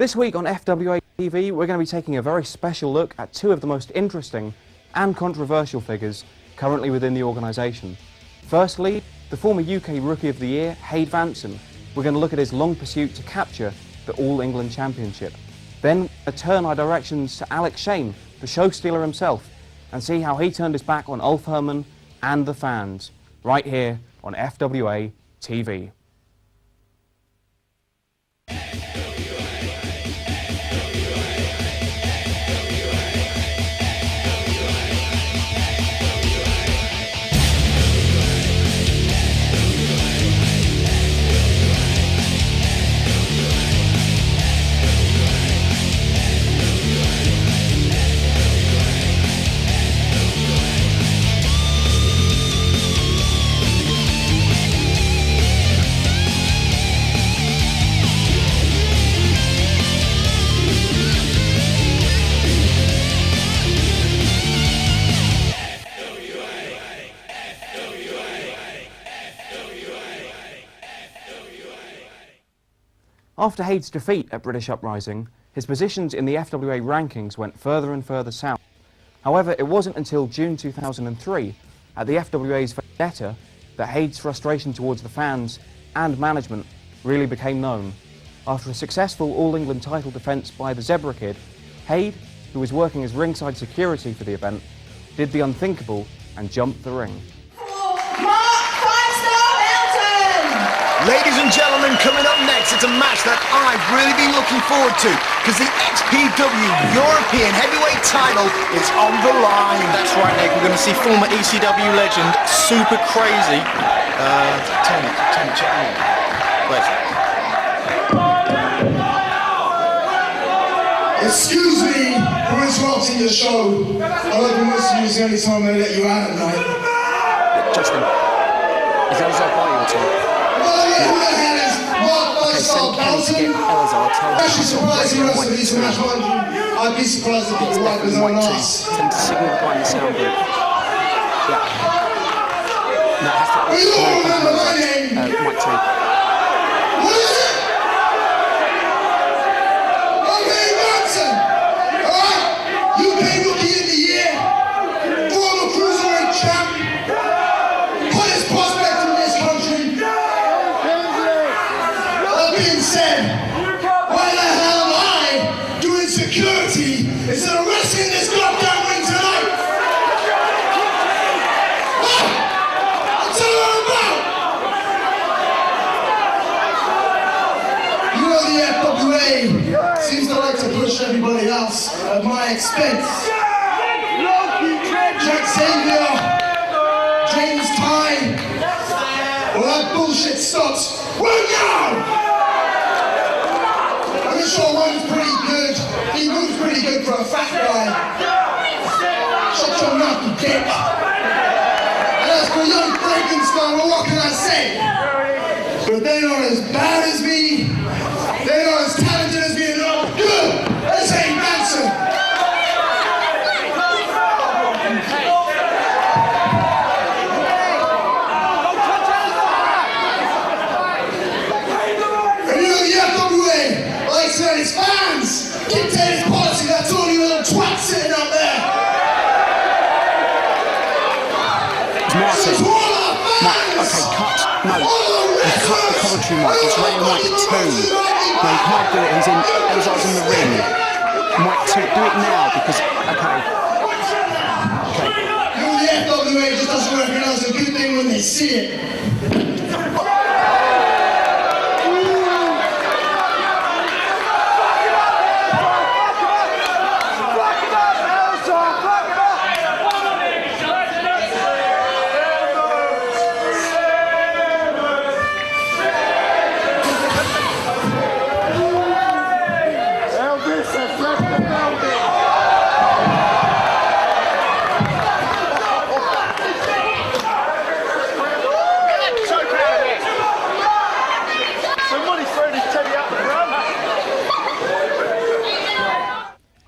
This week on FWA TV, we're going to be taking a very special look at two of the most interesting and controversial figures currently within the organisation. Firstly, the former UK Rookie of the Year, Hade Vansen. We're going to look at his long pursuit to capture the All England Championship. Then, turn our directions to Alex Shane, the Showstealer himself, and see how he turned his back on Ulf Herman and the fans, right here on FWA TV. After Hade's defeat at British Uprising, his positions in the FWA rankings went further and further south. However, it wasn't until June 2003, at the FWA's vendetta, that Hade's frustration towards the fans and management really became known. After a successful All England title defence by the Zebra Kid, Hade, who was working as ringside security for the event, did the unthinkable and jumped the ring. Ladies and gentlemen, coming up next, it's a match that I've really been looking forward to, because the XPW European Heavyweight title is on the line. That's right, Nick. We're going to see former ECW legend, Super Crazy. Tell me, check me. Where's it? Excuse me for interrupting your show. I reckon most of you is the only time they let you out at night. Justin, is Elzar by you at all? Okay, send Kenny to get Elzar. Actually surprised the rest of these match, mind you. I'd be surprised if people wipe his own ass. Tend to signal behind the sound booth. Yeah. No, it has to. We all remember my name. Mike 2. What is it? Hade Vansen. Alright? UK Rookie of the Year. Former Cruiserweight champ. Hottest prospect in this country. That being said, why the hell am I doing security instead of wrestling this goddamn ring tonight? I'll tell you what I'm about. You know the FWA seems to like to push everybody else at my expense. Jack Xavier, James Ty, well that bullshit stops right now! I'm sure one's pretty good. He moves pretty good for a fat guy. Shut your mouth, you dick. And as for young Frankenstein, well, what can I say? But they're not as bad as me. They're not as talented as me, and they're not good. That's Hade Vansen. His fans dictate his policy. That's all you little twats sitting up there. Martin. It's all our fans. Okay, cut. No. Cut the commentary, Mike. It's Ray and Mike 2. No, you can't do it. Elzar's in the ring. Mike 2, do it now because. Okay. You know, the FWA just doesn't recognise a good thing when they see it.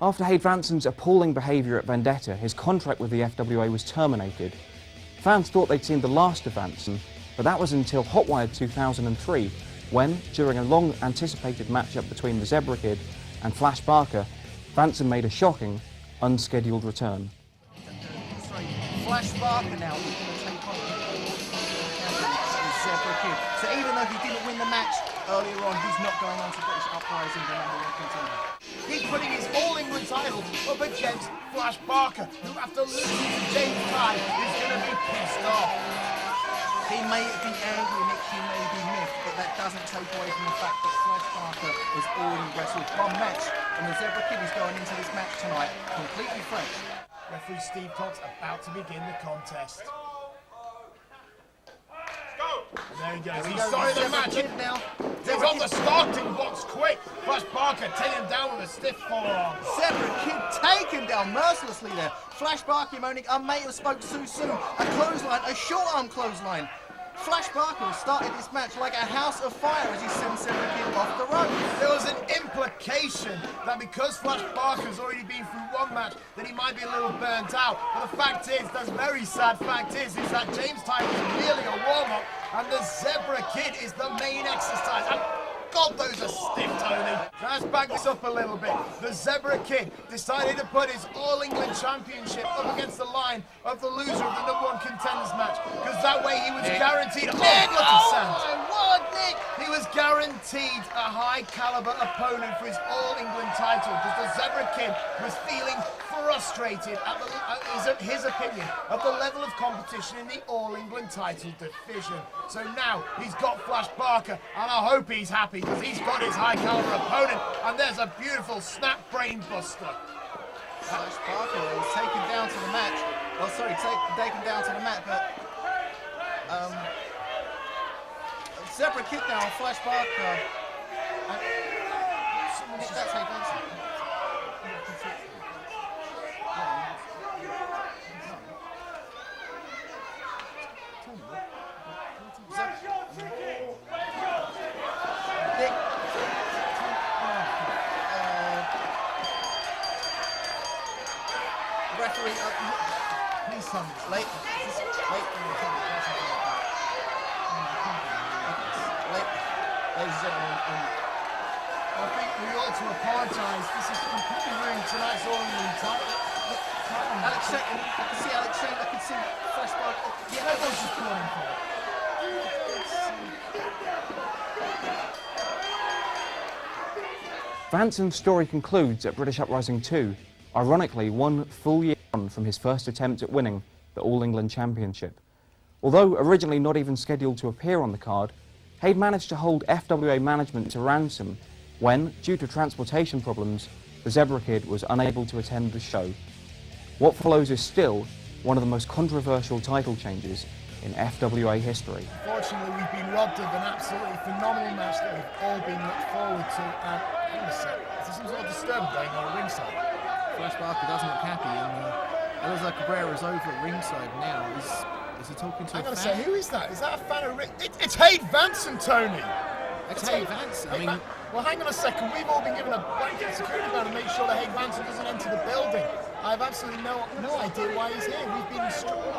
After Hade Vansen's appalling behaviour at Vendetta, his contract with the FWA was terminated. Fans thought they'd seen the last of Vansen, but that was until Hotwired 2003, when, during a long-anticipated matchup between the Zebra Kid and Flash Barker, Vansen made a shocking, unscheduled return. Flash Barker now is going to take on the Zebra Kid. So even though he didn't win the match earlier on, he's not going on to British Uprising, the #1 contender. He's putting his All England title up against Flash Barker, who after losing to James Hyde is going to be pissed off. He may be angry, Nick, he may be miffed, but that doesn't take away from the fact that Flash Barker has already wrestled one match, and the Zebra Kid is going into this match tonight completely fresh. Referee Steve Cox about to begin the contest. And there he goes. He's starting the match now. He's on the starting blocks quick. Flash Barker taken down with a stiff forearm. Zebra Kid taken down mercilessly there. Flash Barker moaning, I may have spoke too soon. A clothesline, a short arm clothesline. Flash Barker has started this match like a house of fire as he sends Zebra Kid off the road. There was an implication that because Flash Barker's already been through one match, that he might be a little burnt out. But the fact is, the very sad fact is that James Hyde was merely a warm-up, and the Zebra Kid is the main exercise. And God, those are stiff, Tony. Now let's back this up a little bit. The Zebra Kid decided to put his All England Championship up against the line of the loser of the #1 contenders match, because that way he was guaranteed. Nick! Oh, Oh my word, Nick! he was guaranteed a high-caliber opponent for his All England title, because the Zebra Kid was feeling frustrated at his opinion of the level of competition in the All England title division. So now he's got Flash Barker, and I hope he's happy because he's got his high-caliber opponent, and there's a beautiful snap brain buster. Flash Barker was taken down to the match. Oh, sorry, taken down to the mat, but Zebra Kid now on Flash Barker. That's Hade Vansen. Referee, please tell me. Late. Ladies and gentlemen, I think we ought to apologise. This is completely ruined tonight's All England title. Alex Shane, I can see Alex Shane, I can see Flash Barker. Yeah, everyone's just calling for it. Vansen's story concludes at British Uprising 2, ironically 1 full year on from his first attempt at winning the All England Championship. Although originally not even scheduled to appear on the card, Hade managed to hold FWA management to ransom when, due to transportation problems, the Zebra Kid was unable to attend the show. What follows is still one of the most controversial title changes in FWA history. Fortunately, we've been robbed of an absolutely phenomenal match that we've all been looked forward to. And hang on a sec, there's some sort of disturbance going on at ringside. Flash Barker doesn't look happy, and it looks like Cabrera is over at ringside now. Is he talking to I'm a going to fan? say, who is that? Is that a fan of It's Hade Vansen, Tony! It's Hade Vansen. I mean, well, hang on a second. We've all been given a blanket security guard to make sure that Hade Vansen doesn't enter the building. I have absolutely no idea why he's here. We've been instructed.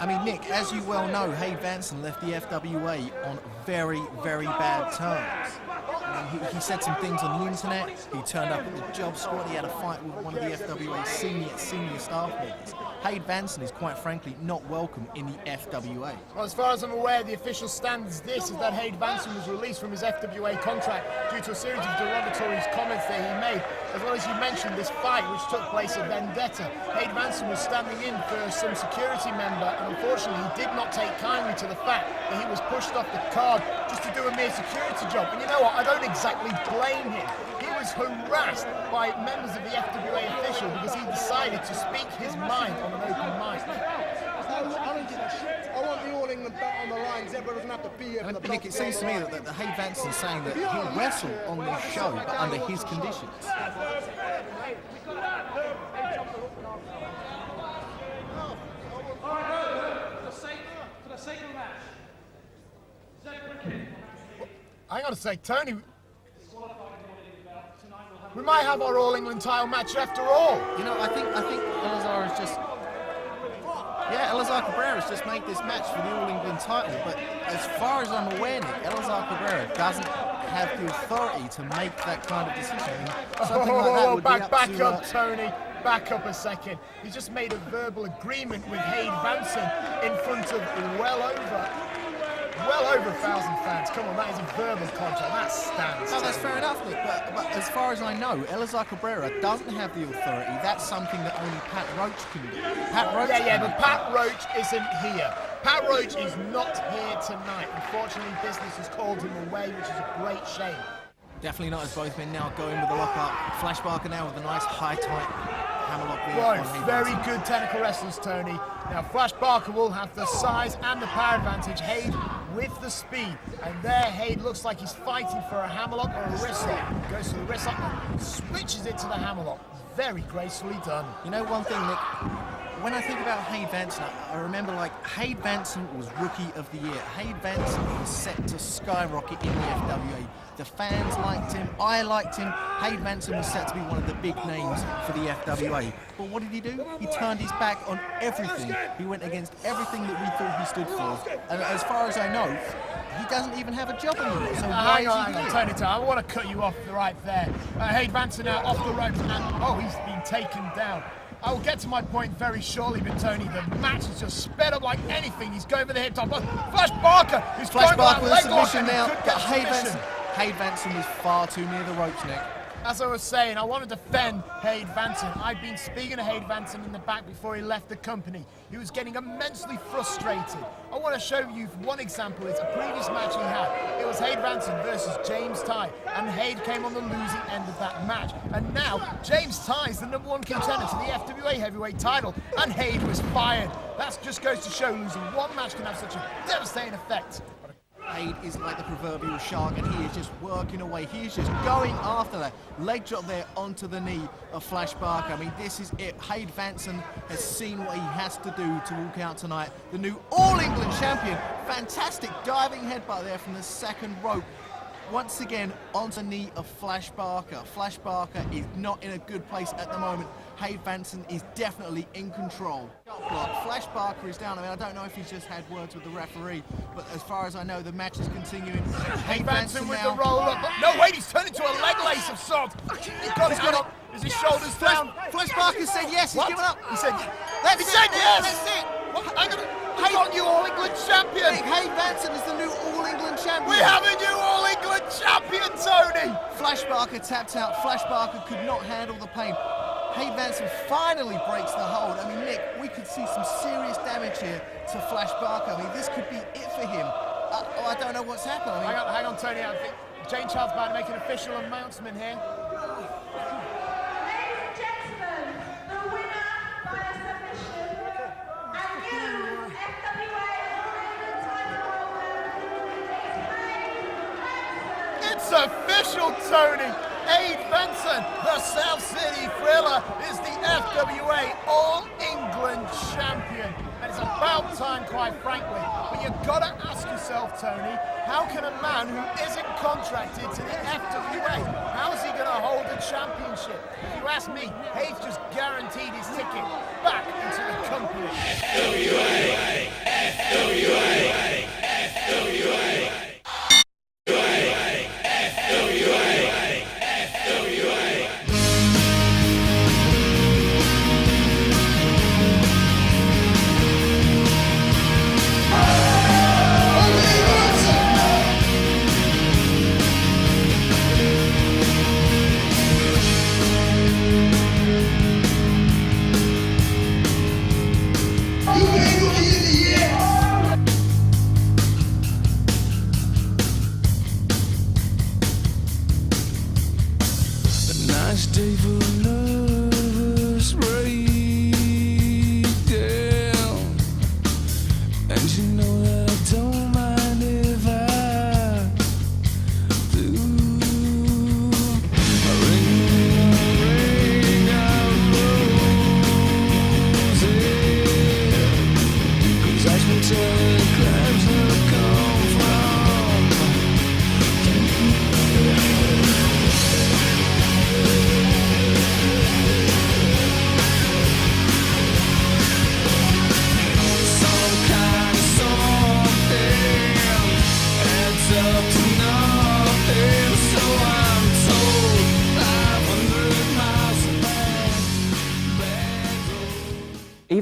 I mean, Nick, as you well know, Hade Vansen left the FWA on very, very bad terms. I mean, he said some things on the internet, he turned up at the job squad, he had a fight with one of the FWA senior staff members. Hade Vansen is quite frankly not welcome in the FWA. Well, as far as I'm aware, the official stand is that Hade Vansen was released from his FWA contract due to a series of derogatory comments that he made, as well as you mentioned this fight which took place at Vendetta. Hade Vansen was standing in for some security member, and unfortunately he did not take kindly to the fact that he was pushed off the card just to do a mere security job. And you know what, I don't exactly blame him. He was harassed by members of the FWA official because he decided to speak his mind on an open mic. I don't give a shit. I want the All England belt on the line. Zebra doesn't have to be here for the belt. Nick, it seems to me that the Hade Vansen is saying that he'll wrestle on this show, but under his conditions. Hang on a sec, Tony. We might have our All England title match after all. You know, I think Elazar is just... Yeah, Elazar Cabrera's just made this match for the All England title, but as far as I'm aware, Nick, Elazar Cabrera doesn't have the authority to make that kind of decision. Something like that would back up, Tony. Back up a second. He just made a verbal agreement with Hade Vansen in front of well over 1,000 fans. Come on, that is a verbal contract. That stands. No, that's fair enough, Nick. But as far as I know, Elazar Cabrera doesn't have the authority. That's something that only Pat Roach can do. Pat Roach. But Pat Roach isn't here. Pat Roach is not here tonight. Unfortunately, business has called him away, which is a great shame. Definitely not, as both men now go in with the lockup. Flash Barker now with a nice high tight hammerlock there. Right, very good technical wrestlers, Tony. Now, Flash Barker will have the size and the power advantage. Hade with the speed. And there, Hade looks like he's fighting for a hammerlock or a wrist lock. Goes to the wrist lock and switches it to the hammerlock. Very gracefully done. You know one thing, Nick? When I think about Hade Vansen, I remember like Hade Vansen was Rookie of the Year. Hade Vansen was set to skyrocket in the FWA. The fans liked him, I liked him. Hade Vansen was set to be one of the big names for the FWA. But what did he do? He turned his back on everything. He went against everything that we thought he stood for. And as far as I know, he doesn't even have a job anymore. So why is he here? Tony, I want to cut you off right there. Hade Vansen now off the ropes, and he's been taken down. I will get to my point very shortly, but Tony, the match has just sped up like anything. He's going for the hip top. Flash Barker is Flash going Barker for with that a leg lock, submission and now. he could get Hade Vansen was far too near the ropes, Nick. As I was saying, I want to defend Hade Vansen. I've been speaking to Hade Vansen in the back before he left the company. He was getting immensely frustrated. I want to show you one example. It's a previous match he had. It was Hade Vansen versus James Ty, and Hade came on the losing end of that match. And now, James Ty is the #1 contender to the FWA heavyweight title, and Hade was fired. That just goes to show losing one match can have such a devastating effect. Hade is like the proverbial shark, and he is just working away. He is just going after that leg drop there onto the knee of Flash Barker. I mean, this is it. Hade Vansen has seen what he has to do to walk out tonight. The new All England champion. Fantastic diving headbutt there from the second rope. Once again, onto the knee of Flash Barker. Flash Barker is not in a good place at the moment. Hade Vansen is definitely in control. Block. Flash Barker is down. I mean, I don't know if he's just had words with the referee, but as far as I know, the match is continuing. Hade Vansen with the roll up. No, wait, he's turned into a leg lace of sorts. He's got up. Is his shoulders down? Flash Barker said yes. He's given up. He said yes. That's it. We've got new All England champion. Hade Vansen is the new All England champion. We have a new All England champion, Tony. Flash Barker tapped out. Flash Barker could not handle the pain. Hade Vansen finally breaks the hold. I mean, Nick, we could see some serious damage here to Flash Barker. I mean, this could be it for him. I don't know what's happened. I mean, hang on, Tony. I think Jane Child's about to make an official announcement here. It's official, Tony! Hade Vansen, the South City Thriller, is the FWA All England champion. And it's about time, quite frankly. But you've got to ask yourself, Tony, how can a man who isn't contracted to the FWA, how is he going to hold a championship? If you ask me, Hade's just guaranteed his ticket back into the company. FWA! FWA! FWA!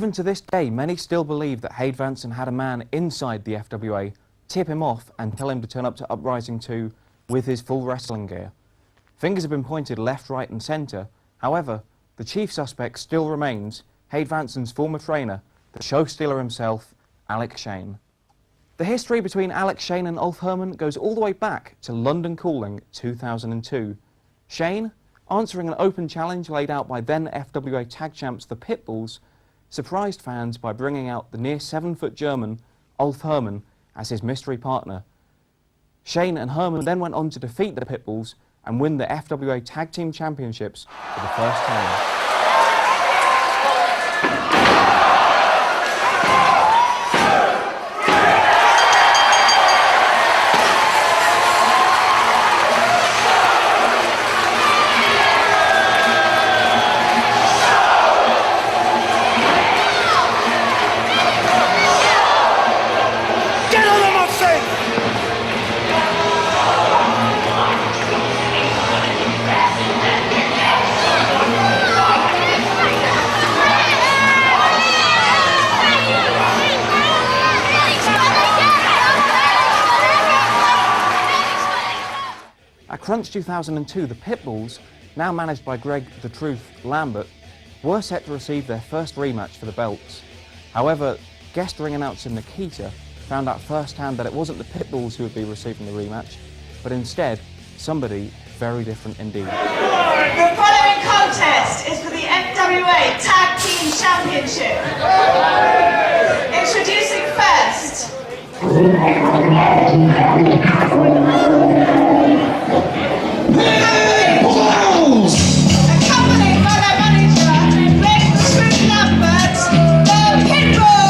Even to this day, many still believe that Hade Vansen had a man inside the FWA tip him off and tell him to turn up to Uprising 2 with his full wrestling gear. Fingers have been pointed left, right and centre. However, the chief suspect still remains Hade Vansen's former trainer, the Showstealer himself, Alex Shane. The history between Alex Shane and Ulf Herman goes all the way back to London Calling 2002. Shane, answering an open challenge laid out by then FWA tag champs the Pitbulls, surprised fans by bringing out the near 7-foot German Ulf Herman as his mystery partner. Shane and Herman then went on to defeat the Pitbulls and win the FWA Tag Team Championships for the first time. At Crunch 2002, the Pitbulls, now managed by Greg "The Truth" Lambert, were set to receive their first rematch for the belts. However, guest ring announcer Nikita found out firsthand that it wasn't the Pitbulls who would be receiving the rematch, but instead, somebody very different indeed. The following contest is for the FWA Tag Team Championship. Introducing first, accompanied by their manager, Greg "The Truth" Lambert, the Pitbulls.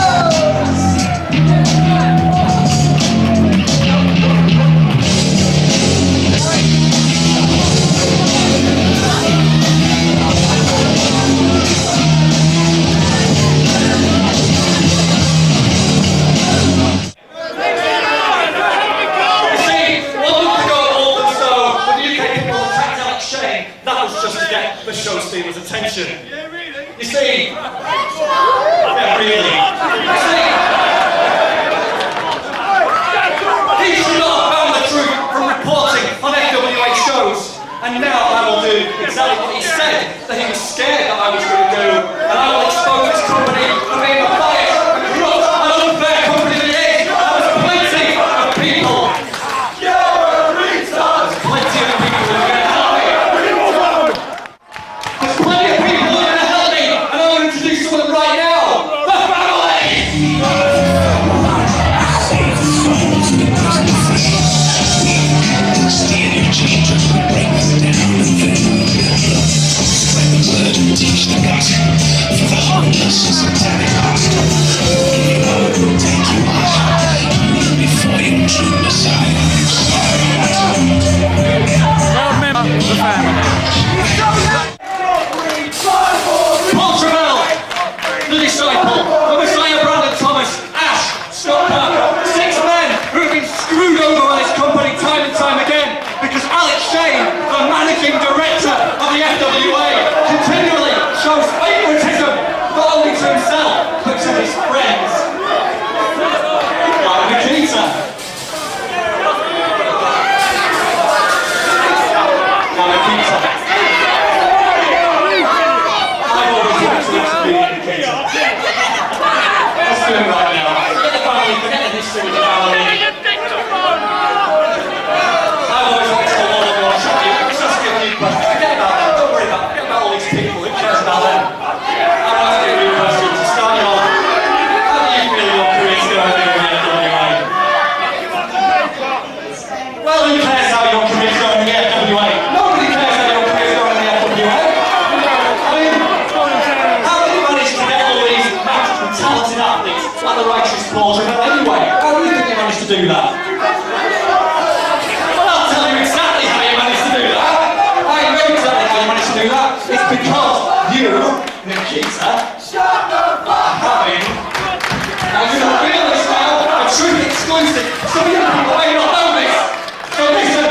The Showstealer's attention. You see, yeah, really. You see, he should not have found the truth from reporting on FWA shows, and now I will do exactly what he said that he was scared that I was going to do, and I will expose this company for being a biased, and corrupt, and unfair company that it is. There's plenty of people. There's plenty of people who are going to help me. Plenty of people are going to help me, and I'm going to introduce some of them right now. The family! The disciple, the Messiah Brandon Thomas, Ash, Scott Parker, 6 men who have been screwed over by this company time and time again because Alex Shane, the managing director of the FWA, continually shows favoritism not only to himself but to his friends. Like Nikita. I've always wanted to experience Nikita. Let's do it right now. Forget the family, forget the history of the family. I've always wanted to love and watch you. Just ask you a few questions. Forget about them. Don't worry about them. Forget about all these people. Who cares about them? I'm asking you a question to start you off. How do you feel your career's going in the FWA? Well, who cares how your career's going in the FWA? Nobody cares how your career's going in the FWA. I mean, how do you manage to get all these massive and talented athletes like the righteous Paul anyway? How do you think you managed to do that? Well, I'll tell you exactly how you managed to do that. I know exactly how you managed to do that. It's because you, Nikita, are having, now you're going to feel this now, a true exclusive. Some of you people may not know this. So listen.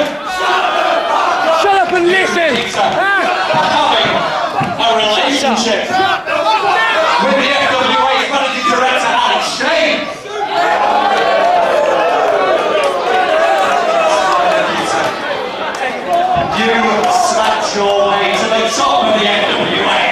Shut up and listen! Nikita are having a relationship with the FWA You slapped your way to the top of the FWA.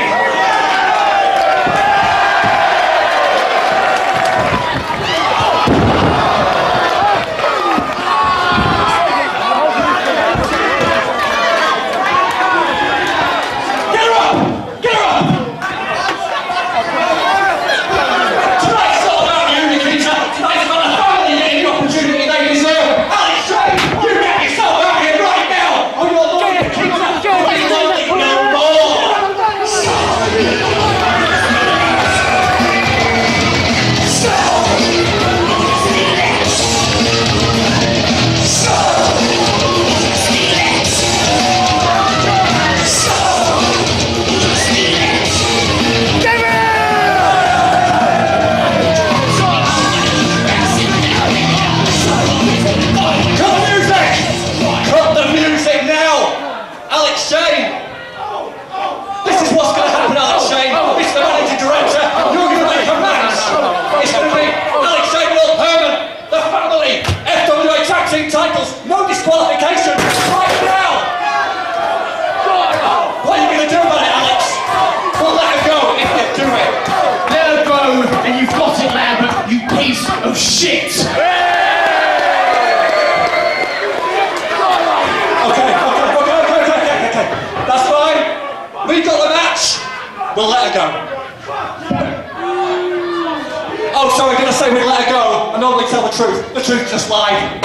Titles, no disqualification, right now! What are you going to do about it, Alex? We'll let her go if you do it. Let her go, and you've got it, Lambert, you piece of shit! Okay. That's fine. We got the match. We'll let her go. Oh, sorry, did I say we'd let her go? I normally tell the truth. The truth just lied.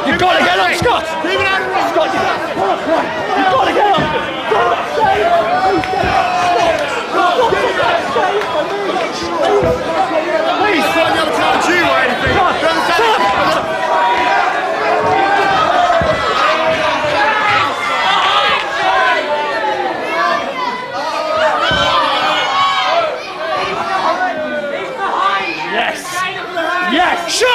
You've got to get up, Scott! Scott, you've got to get up! Please, don't ever charge you or anything. Yes! Show!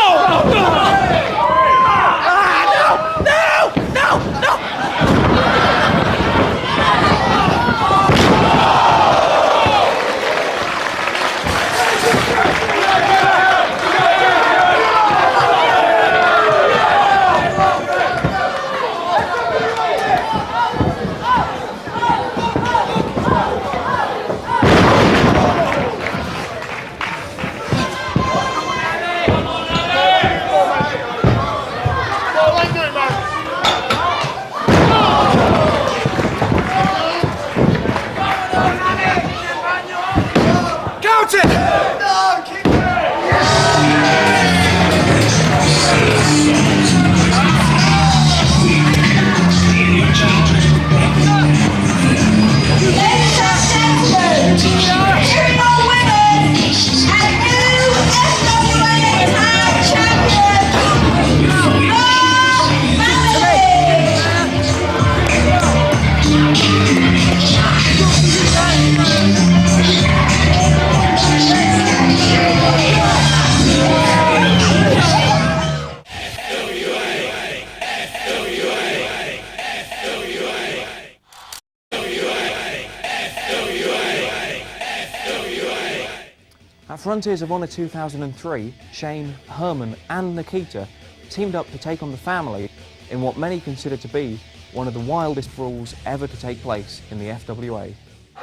Frontiers of Honor 2003, Shane, Herman and Nikita teamed up to take on the family in what many consider to be one of the wildest brawls ever to take place in the FWA.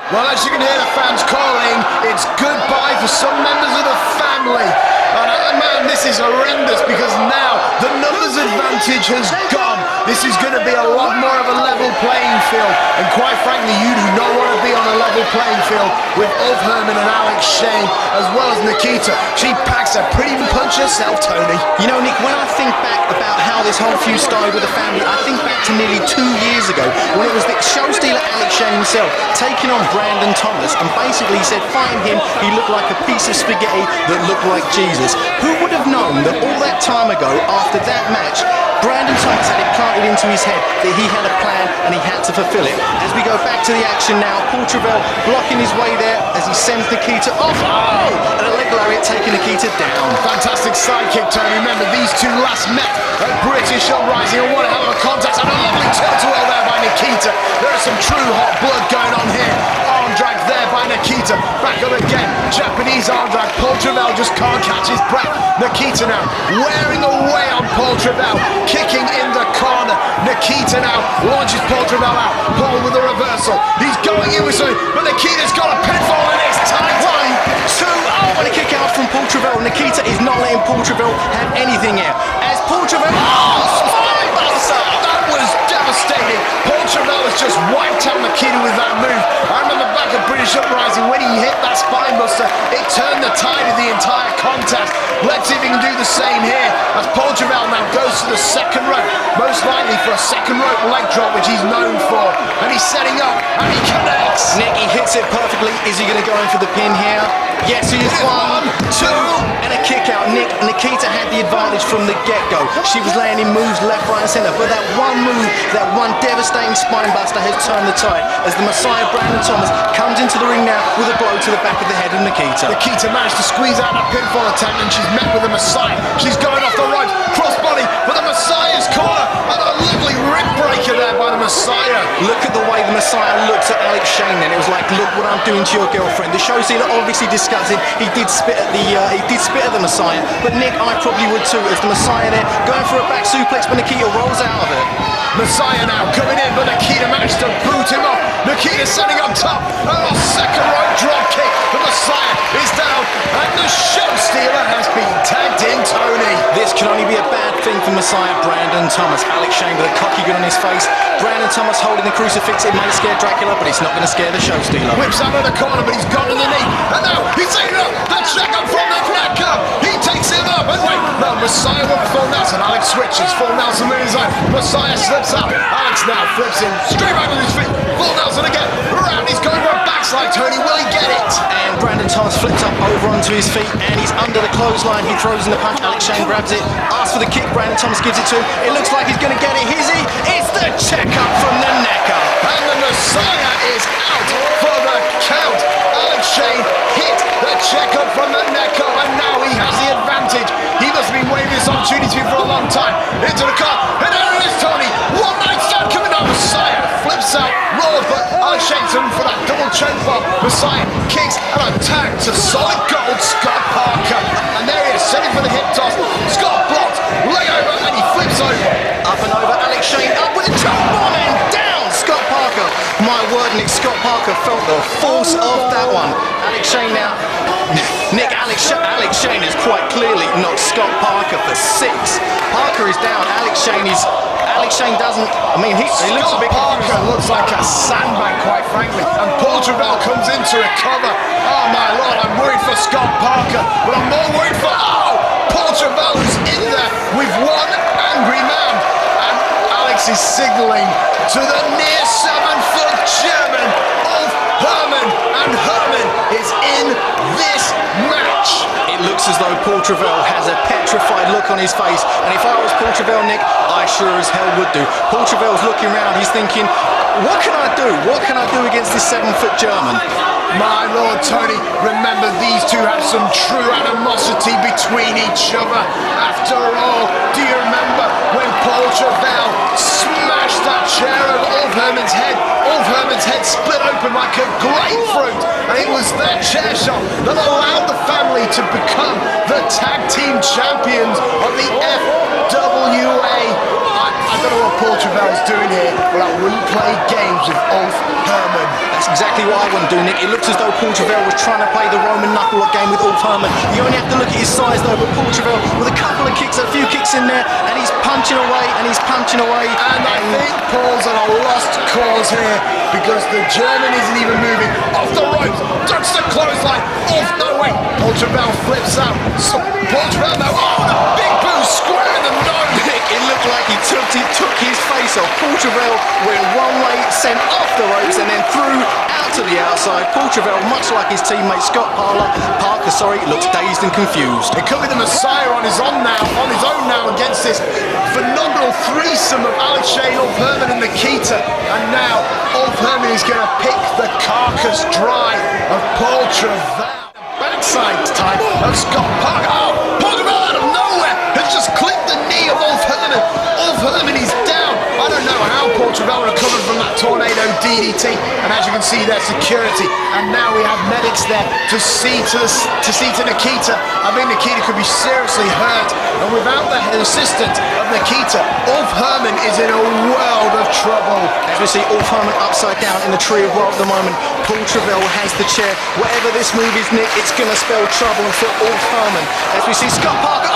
Well, as you can hear the fans calling, it's goodbye for some members of the family. And man, this is horrendous because now the numbers advantage has gone. This is going to be a lot more of a level playing field. And quite frankly, you do not want to be on a level playing field with Ulf Herman and Alex Shane, as well as Nikita. She packs a pretty punch herself, Tony. You know, Nick, when I think back about how this whole feud started with the family, I think back to nearly 2 years ago when it was the Showstealer Alex Shane himself taking on Brandon Thomas, and basically he said, find him, he looked like a piece of spaghetti that looked like Jesus. Who would have known that all that time ago, after that match, Brandon Thomas had it planted into his head that he had a plan and he had to fulfill it. As we go back to the action now, Paul Travell blocking his way there as he sends Nikita off. Oh! And a leg lariat taking Nikita down. Fantastic sidekick, Tony. Remember, these two last met at British Uprising, and what a hell of a contest. And a lovely turtle there by Nikita. There is some true hot blood going on here. Arm drag there by Nikita. Back up again. Japanese arm drag. Paul Travell just can't catch his breath. Nikita now wearing away on Paul Travell. Kicking in the corner. Nikita now launches Paul Travell out. Paul with a reversal. He's going in with something, but Nikita's got a pinfall and it's time. 1, 2, oh, and a kick out from Paul Travell. Nikita is not letting Paul Travell have anything here. As Paul Travell, That was devastating. Paul Travell has just wiped out Nikita with that move. I remember back at British Uprising when he hit that spine buster, it turned the tide of the entire contest. Let's see if he can do the same here as Paul Travell now goes to the second rope, most likely for a second rope leg drop, which he's known for. And he's setting up and he connects. Nick, he hits it perfectly. Is he going to go in for the pin here? Yes, he is. 1, 2, and a kick out. Nikita had the advantage from the get-go. She was laying in moves left, right, and centre, but that one move, that one devastating spine buster has turned the tide as the Messiah Brandon Thomas comes into the ring now with a blow to the back of the head of Nikita. Nikita managed to squeeze out a pinfall attempt and she's met with the Messiah. She's going off the ropes, crossbody for the Messiah's corner, and a lovely rib breaker there by the Messiah. Look at the way the Messiah looks at Alex Shane then. It was like, look what I'm doing to your girlfriend. The Showstealer obviously discussed it. He did spit at the Messiah, but Nick, I probably would too, as the Messiah there going for a back suplex, but Nikita rolls out of it. Messiah now coming in, but Nikita managed to boot him off. Nikita setting up top, and a second rope drop kick. The Messiah is down, and the Showstealer has been tagged in, Tony. This can only be a bad thing for Messiah Brandon Thomas. Alex Shane with a cocky gun on his face. Brandon Thomas holding the crucifix. It may scare Dracula, but it's not going to scare the Showstealer. Whips out of the corner, but he's gone on the knee, and now he's taking up the check up from the neck up. He takes him up, and wait, no, Messiah went full Nelson. Alex switches, full Nelson with his own. Messiah slips up. Alex now flips him straight back with his feet. Full Nelson again. Around, he's going for a backslide, Tony. Will he get it? And Brandon Thomas flips up over onto his feet, and he's under the clothesline. He throws in the punch. Alex Shane grabs it, asks for the kick. Brandon Thomas gives it to him. It looks like he's going to get it. Is he? It's the check up from the neck up. And the Messiah is out for the count. Alex Shane hit the check up from the neck up, and now he has the advantage. He must have been waiting this opportunity for a long time. Into the car, and there it is, Tony. One night stand coming out. Messiah flips out, rolls, but Alex Shane's in for that double choke bomb. Messiah kicks and attack to solid gold Scott Parker. And there he is, setting for the hip toss. Scott blocked, leg over, and he flips over. Up and over, Alex Shane up with a choke bomb and down Scott Parker. My word, Nick, Scott Parker felt the force of that one. Alex Shane now. Nick, Alex Shane has quite clearly knocked Scott Parker for 6. Parker is down. Alex Shane doesn't. I mean, he looks a bit confused. Parker looks like a sandbag, quite frankly. And Paul Travell comes in to recover. Oh my lord, I'm worried for Scott Parker, but I'm more worried for Paul Travell, who's in there with one angry man. And Alex is signalling to the near 7-foot German, Ulf Herman, and Herman is in this match. It looks as though Paul Travell has a petrified look on his face, and if I was Paul Travell, Nick, I sure as hell would do. Paul Travell's looking around, he's thinking, what can I do? What can I do against this 7-foot German? My lord, Tony, remember these two have some true animosity between each other. After all, do you remember when Paul Travell smashed that chair of Ulf Herman's head? Ulf Herman Herman's head split open like a grapefruit, and it was that chair shot that allowed the family to become the tag team champions of the FWA. I don't know what Paul Travell's doing here, but I wouldn't play games with Ulf Herman. That's exactly what I wouldn't do, Nick. It looks as though Paul Travell was trying to play the Roman knuckle game with Ulf Herman. You only have to look at his size though, but Paul Travell with a couple of kicks, a few kicks in there, and he's punching away, and he's punching away. And I think Paul's on a lost cause here, because the German isn't even moving. Off the ropes, ducks the clothesline, off, no way. Paul Travell flips out. So Paul Travell now, oh, the big boot square in the nose. It looked like he took his face off. Paul Travell went one way, sent off the ropes, and then threw out to the outside. Paul Travell, much like his teammate Scott Parker, looks dazed and confused. It could be the Messiah on his own now against this phenomenal threesome of Alex Shane, Ulf Herman and Nikita. And now Ulf Herman is going to pick the carcass dry of Paul Travell. Backside time of Scott Parker. Oh, Paul Travell out of nowhere has just clipped the knee of Ulf Herman. Ulf Herman is down. I don't know how Paul Travell recovered from that tornado DDT, and as you can see, there's security, and now we have medics there to see to Nikita. I mean, Nikita could be seriously hurt, and without the assistance of Nikita, Ulf Herman is in a world of trouble. As we see Ulf Herman upside down in the tree of woe at the moment, Paul Travell has the chair. Whatever this move is, Nick, it's going to spell trouble for Ulf Herman. As we see Scott Parker,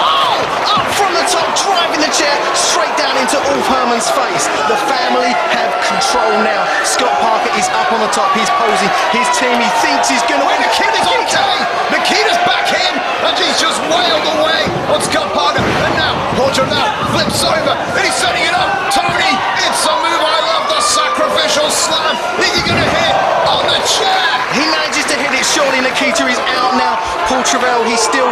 up from the top, driving the chair straight down into Ulf Herman's face. The family have control now. Scott Parker is up on the top, he's posing. His team, he thinks he's going to win. Nikita's okay! Nikita's back in, and she's just wailed away on Scott Parker. And now Paul Travell flips over, and he's setting it up. Tony, it's a move I love, the sacrificial slam. Is he going to hit on the chair? He manages to hit it. Surely Nikita is out now. Paul Travell, he's still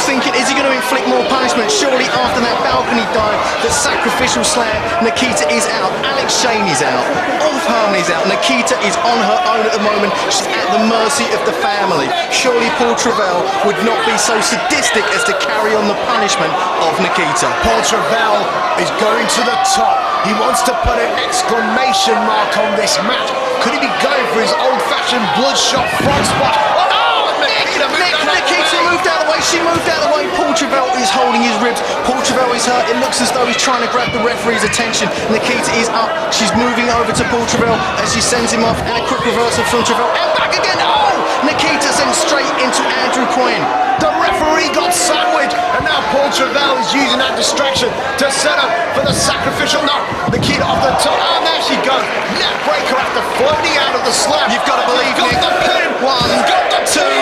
thinking, is he going to inflict more punishment? Surely after that balcony dive, the sacrificial slam, Nikita is out. Alex Shane is out. Ulf Herman is out. Nikita is on her own at the moment. She's at the mercy of the family. Surely Paul Travell would not be so sadistic as to carry on the punishment of Nikita. Paul Travell is going to the top. He wants to put an exclamation mark on this match. Could he be going for his old-fashioned bloodshot front splash? Oh, Nikita moved out of the way. She moved out of the way. Paul Travell is holding his ribs. Paul Travell is hurt. It looks as though he's trying to grab the referee's attention. Nikita is up. She's moving over to Paul Travell as she sends him off, and a quick reversal from Travell, and back again. Oh! Nikita sent straight into Andrew Quinn. The referee got sandwiched, and now Paul Travell is using that distraction to set up for the sacrificial. No, Nikita off the top, and there she goes. Net breaker after floating out of the slam. You've got to believe me. Got the pin. One, Got the two.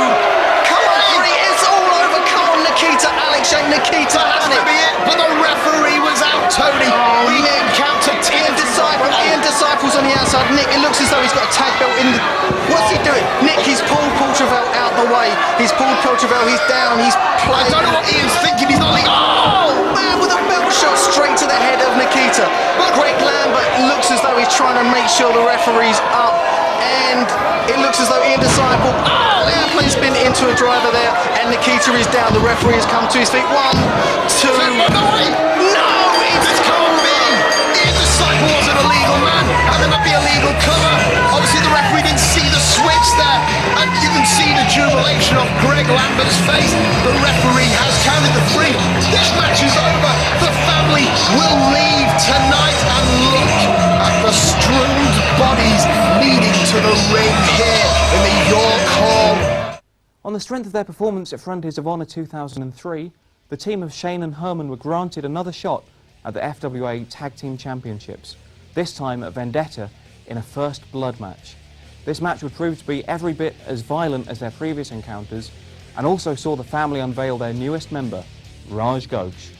Come on, three. It's all over. Come on, Nikita. Alex Shane, Nikita. That has to be it, but the referee was out, Tony. We didn't count to 10. Ian Disciples on the outside. Nick, it looks as though he's got a tag belt in the... What's he doing? Nick, he's pulled Paul Travell out the way. He's pulled Paul Travell. He's down. He's playing. I don't know what Ian's thinking. He's not like, Oh, man, with a belt shot straight to the head of Nikita. Greg Lambert looks as though he's trying to make sure the referee's up. And it looks as though Ian Disciple... Oh, airplane spin into a driver there. And Nikita is down. The referee has come to his feet. One, two... No, it's Ian Disciple wasn't a legal man. How can that be a legal cover? Obviously the referee didn't see the switch there, and you can see the jubilation of Greg Lambert's face. The referee has counted the 3. This match is over. The family will leave tonight and look at the strewn bodies leading to the ring here in the York Hall. On the strength of their performance at Frontiers of Honor 2003, the team of Shane and Herman were granted another shot at the FWA Tag Team Championships, this time at Vendetta in a first blood match. This match would prove to be every bit as violent as their previous encounters, and also saw the family unveil their newest member, Raj Ghosh.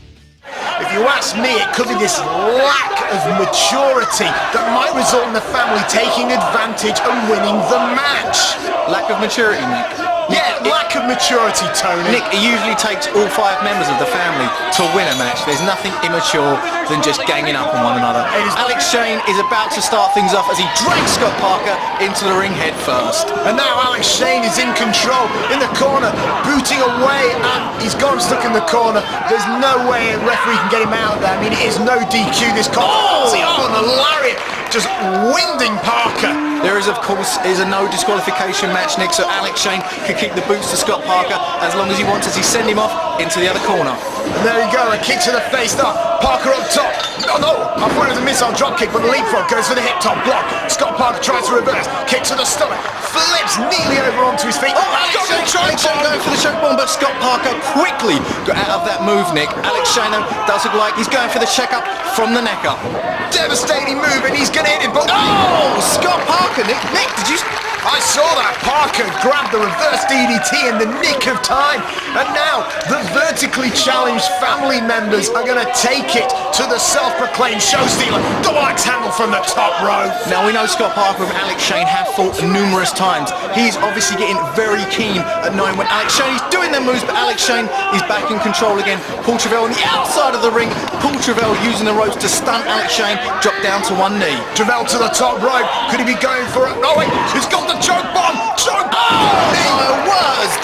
If you ask me, it could be this lack of maturity that might result in the family taking advantage and winning the match. Lack of maturity, Nick. Yeah, lack of maturity, Tony. Nick, it usually takes all 5 members of the family to win a match. There's nothing immature than just ganging up on one another. Alex Shane is about to start things off as he drags Scott Parker into the ring head first. And now Alex Shane is in control in the corner, booting away, and he's gone stuck in the corner. There's no way a referee can get him out of there. I mean, it is no DQ, this corner. Oh, the lariat just winding Parker. There is, of course, a no disqualification match, Nick, so Alex Shane could keep the boots to Scott Parker as long as he wants as he send him off into the other corner. And there you go, a kick to the face now. Parker up top. Oh no, I thought it was a missile drop kick, but the leapfrog goes for the hip top block. Scott Parker tries to reverse, kick to the stomach, flips nearly over onto his feet. Oh, Alex Shane going for the choke bomb, but Scott Parker quickly got out of that move, Nick. Alex Shane does look like he's going for the checkup from the neck up. Devastating move, and he's going to hit it, but oh, Scott Parker, Nick, did you... I saw that. Parker grabbed the reverse DDT in the nick of time. And now the vertically challenged family members are going to take it to the self-proclaimed Showstealer. Double axe handle from the top row. Now we know Scott Parker and Alex Shane have fought numerous times. He's obviously getting very keen at knowing when Alex Shane is doing their moves, but Alex Shane is back in control again. Paul Travell on the outside of the ring. Paul Travell using the ropes to stun Alex Shane, drop down to one knee. Travell to the top rope. Could he be going for it? Oh wait, he's got the choke bomb! Choke bomb!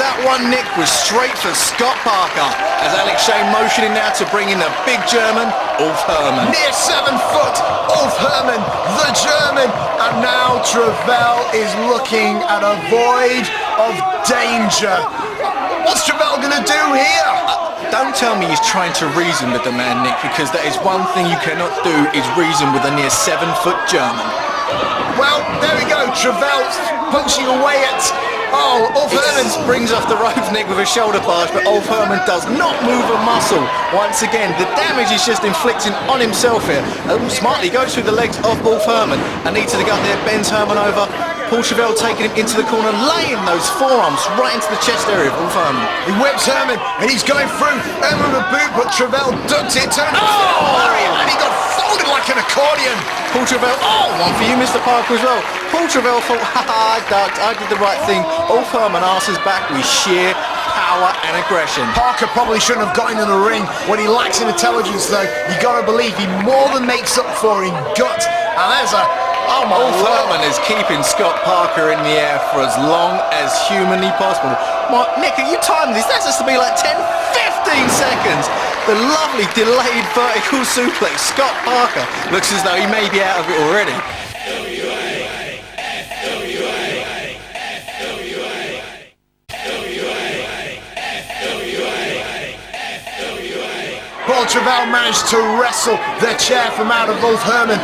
That one, Nick, was straight for Scott Parker as Alex Shane motioning now to bring in the big German, Ulf Herman. Near 7 foot, Ulf Herman, the German, and now Travell is looking at a void of danger. What's Travell gonna do here? Don't tell me he's trying to reason with the man, Nick, because that is one thing you cannot do is reason with a near 7 foot German. Well, there we go. Travell's punching away at... Oh, Ulf Herman springs off the rope, Nick, with a shoulder barge, but Ulf Herman does not move a muscle. Once again, the damage is just inflicting on himself here. Smartly goes through the legs of Ulf Herman and needs to get there, bends Herman over. Paul Travell taking him into the corner, laying those forearms right into the chest area of Ulf Herman. He whips Herman, and he's going through Herman with a boot, but Travell ducked it, turned and he got folded like an accordion. Paul Travell, one for you, Mr. Parker, as well. Paul Travell thought, I ducked, I did the right thing. Ulf Herman answers back with sheer power and aggression. Parker probably shouldn't have got into the ring. When he lacks in intelligence, though, you gotta believe he more than makes up for in gut. And there's a... Oh my Ulf Herman is keeping Scott Parker in the air for as long as humanly possible. Nick, are you timing this? That's just to be like 10, 15 seconds. The lovely delayed vertical suplex. Scott Parker looks as though he may be out of it already. Paul Travell managed to wrestle the chair from out of Ulf Herman.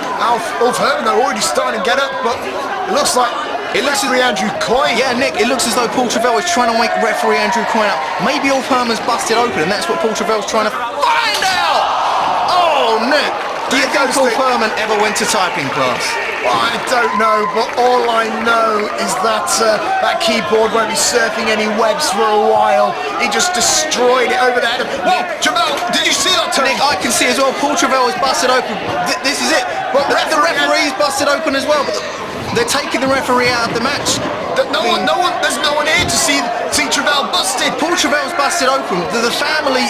Ulf Herman, they're already starting to get up, but it looks like referee Andrew Coyne. Yeah, Nick, it looks as though Paul Travell is trying to wake referee Andrew Coyne up. Maybe Ulf Herman's busted open, and that's what Paul Travell's trying to find out. Oh, Nick, do you think Ulf Herman ever went to typing class? Well, I don't know, but all I know is that that keyboard won't be surfing any webs for a while. He just destroyed it over the head. Whoa, Travell, did you see that, Tony? Nick, I can see as well. Paul Travell is busted open. This is it. But the referee's busted open as well. But they're taking the referee out of the match. There's no one here to see Travell busted. Paul Travell's busted open. The family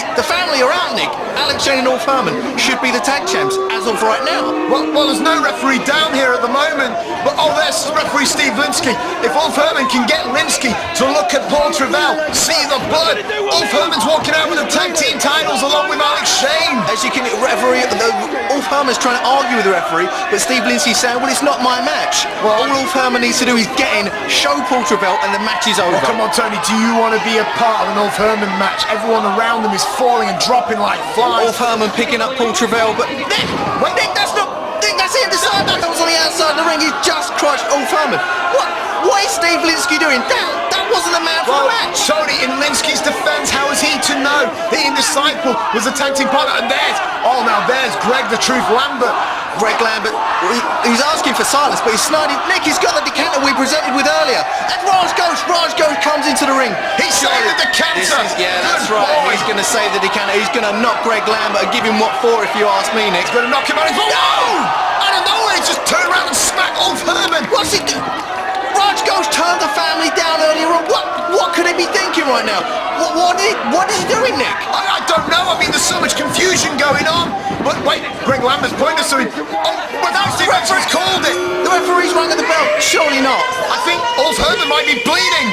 are out, Nick. Alex Shane and Ulf Herman should be the tag champs as of right now. Well, there's no referee down here at the moment. But there's referee Steve Linsky. If Ulf Herman can get Linsky to look at Paul Travell, see the blood, Ulf Herman's walking out with the tag team titles along with Alex Shane. As you can, Ulf Herman's trying to argue with the referee, but Steve Linsky's saying, well, it's not my match. Well, all Ulf Herman needs to do is get in, show Paul Travell, and the match is over. Well, come on, Tony, do you want to be a part of an Ulf Herman match? Everyone around them is falling and dropping like flies. Ulf Herman picking up Paul Travell, but Nick, that's the inside that was on the outside of the ring. He's just crushed Ulf Herman. What is Steve Linsky doing? That wasn't the man for the match. Tony, in Linsky's defense, how is he to know? He and Disciple was a tag team partner, and there's Greg the Truth Lambert. Greg Lambert, he's asking for silence, but he's sniding. Nick, he's got the decanter we presented with earlier. And Raj Ghost comes into the ring. He's saying the decanter. That's right. Boy. He's going to save the decanter. He's going to knock Greg Lambert and give him what for, if you ask me, Nick. He's going to knock him out. No! Out of nowhere, he just turned around and smacked Ulf Herman. What's he doing? Raj Ghost turned the family down earlier on. What could he be thinking right now? What is he doing, Nick? I don't know. I mean, there's so much confusion going on. But wait, Greg Lambert's pointing us to him. But now Steve Linsky's called it. The referee's rung the bell. Surely not. I think Ulf Herman might be bleeding.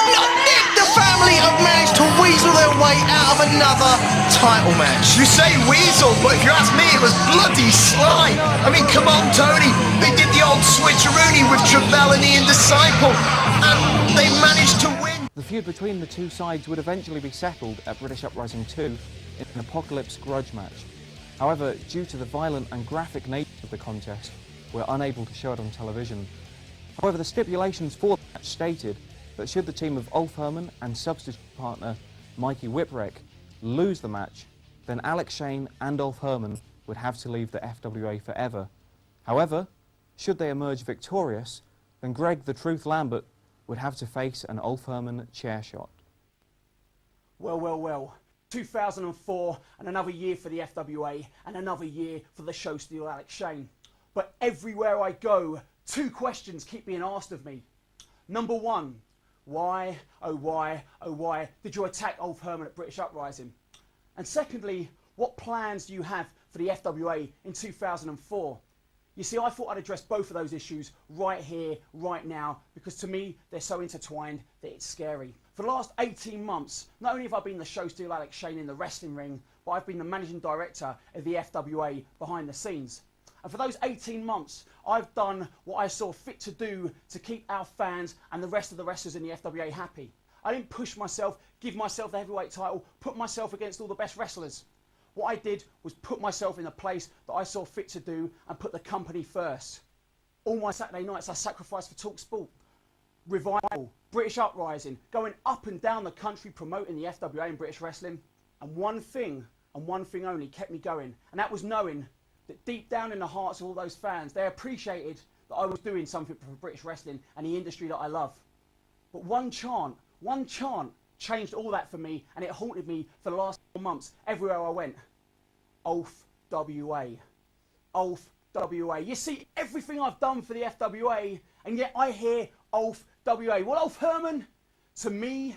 No, Nick, the family have managed to win weasel their way out of another title match. You say weasel, but if you ask me, it was bloody sly. I mean, come on, Tony. They did the old switcheroony with Trevellini and Disciple, and they managed to win. The feud between the two sides would eventually be settled at British Uprising 2 in an Apocalypse grudge match. However, due to the violent and graphic nature of the contest, we're unable to show it on television. However, the stipulations for the match stated that should the team of Ulf Herman and substitute partner Mikey Whipwreck lose the match, then Alex Shane and Ulf Herman would have to leave the FWA forever. However, should they emerge victorious, then Greg the Truth Lambert would have to face an Ulf Herman chair shot. Well, well, well. 2004 and another year for the FWA and another year for the Showstealer Alex Shane. But everywhere I go, two questions keep being asked of me. Number one, why, oh why did you attack Ulf Herman at British Uprising? And secondly, what plans do you have for the FWA in 2004? You see, I thought I'd address both of those issues right here, right now, because to me, they're so intertwined that it's scary. For the last 18 months, not only have I been the Showstealer Alex Shane in the wrestling ring, but I've been the managing director of the FWA behind the scenes. And for those 18 months, I've done what I saw fit to do to keep our fans and the rest of the wrestlers in the FWA happy. I didn't push myself, give myself the heavyweight title, put myself against all the best wrestlers. What I did was put myself in a place that I saw fit to do and put the company first. All my Saturday nights I sacrificed for Talk Sport, Revival, British Uprising, going up and down the country promoting the FWA and British wrestling. And one thing only kept me going, and that was knowing that deep down in the hearts of all those fans, they appreciated that I was doing something for British wrestling and the industry that I love. But one chant changed all that for me, and it haunted me for the last 4 months everywhere I went. Ulf WA. Ulf WA. You see, everything I've done for the FWA, and yet I hear Ulf WA. Well, Ulf Herman, to me,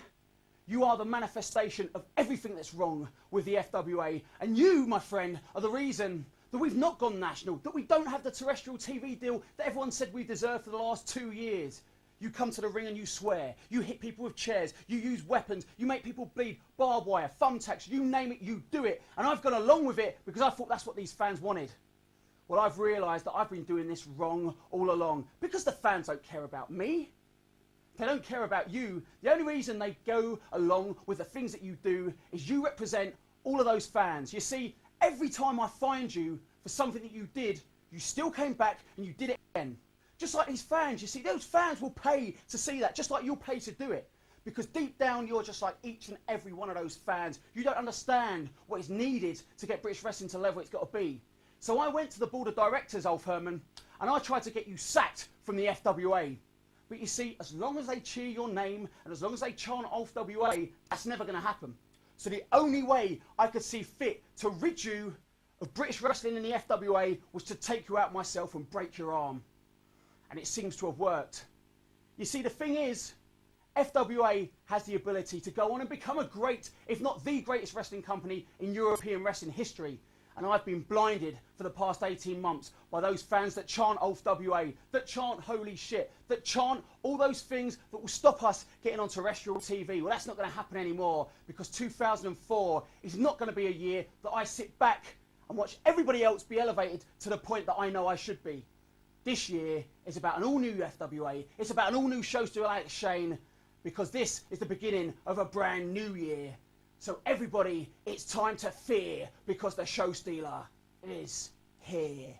you are the manifestation of everything that's wrong with the FWA, and you, my friend, are the reason that we've not gone national, that we don't have the terrestrial TV deal that everyone said we deserved for the last 2 years. You come to the ring and you swear, you hit people with chairs, you use weapons, you make people bleed, barbed wire, thumbtacks, you name it, you do it. And I've gone along with it because I thought that's what these fans wanted. Well, I've realised that I've been doing this wrong all along because the fans don't care about me. They don't care about you. The only reason they go along with the things that you do is you represent all of those fans. You see, every time I find you for something that you did, you still came back and you did it again. Just like these fans, you see, those fans will pay to see that, just like you'll pay to do it. Because deep down, you're just like each and every one of those fans. You don't understand what is needed to get British wrestling to the level it's got to be. So I went to the board of directors, Ulf Herman, and I tried to get you sacked from the FWA. But you see, as long as they cheer your name, and as long as they chant Ulf WA, that's never going to happen. So the only way I could see fit to rid you of British wrestling in the FWA was to take you out myself and break your arm. And it seems to have worked. You see, the thing is, FWA has the ability to go on and become a great, if not the greatest wrestling company in European wrestling history. And I've been blinded for the past 18 months by those fans that chant Ulf WA, that chant holy shit, that chant all those things that will stop us getting on terrestrial TV. Well, that's not going to happen anymore because 2004 is not going to be a year that I sit back and watch everybody else be elevated to the point that I know I should be. This year is about an all-new FWA. It's about an all-new Showstealer Alex Shane because this is the beginning of a brand new year. So everybody, it's time to fear because the Showstealer is here.